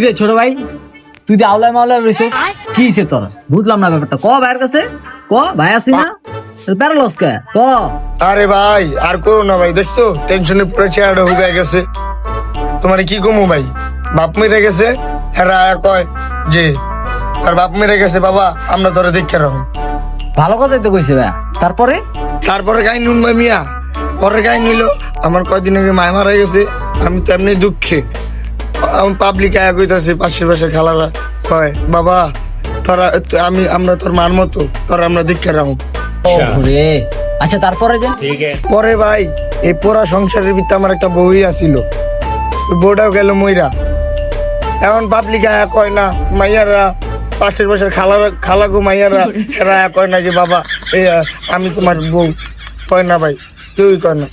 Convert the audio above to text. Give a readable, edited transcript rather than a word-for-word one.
কিরে ছোট ভাই, তুই যে আওলায় মাওলায় রইছিস, কি হইছে তোর? বুঝলাম না ব্যাপারটা। ক ভাইয়ের কাছে ক, ভাই আছি না প্যারালস কে ক। আরে ভাই আর করো না ভাই, দেখছো টেনশনে পুরো চেহারাটা হুগায় গেছে। তোমার কি কমু ভাই, বাপ মেরে গেছে, হেরা কয় যে তার বাপ মেরে গেছে, বাবা আমরা তোরা দেখে রাখো। ভালো কথাই তো কইছে ভাই। তারপরে তারপরে গাই নুন ভাই মিয়া, পরে গাই নিল আমার কয়দিন আগে মায় মারা গেছে, আমি তো এমনি দুঃখে। পাবলিক আয়া কইতাছে, পাশের পাশে খালারা কয় বাবা তোরা আমরা তোর মার মতো, তোরা আমরা দেখে রাখো। রে আচ্ছা, তারপরে যে পরে ভাই এই পোড়া সংসারের ভিতরে আমার একটা বউই আসিল, ওই বউটাও গেল মইরা। এখন পাবলিক আয়া কয় না, মাইয়ারা পাশের পাশের খালাগো মাইয়ারা এরা আয়া কয় না যে বাবা এই আমি তোমার বউ, কয় না ভাই, কেউই কয় না।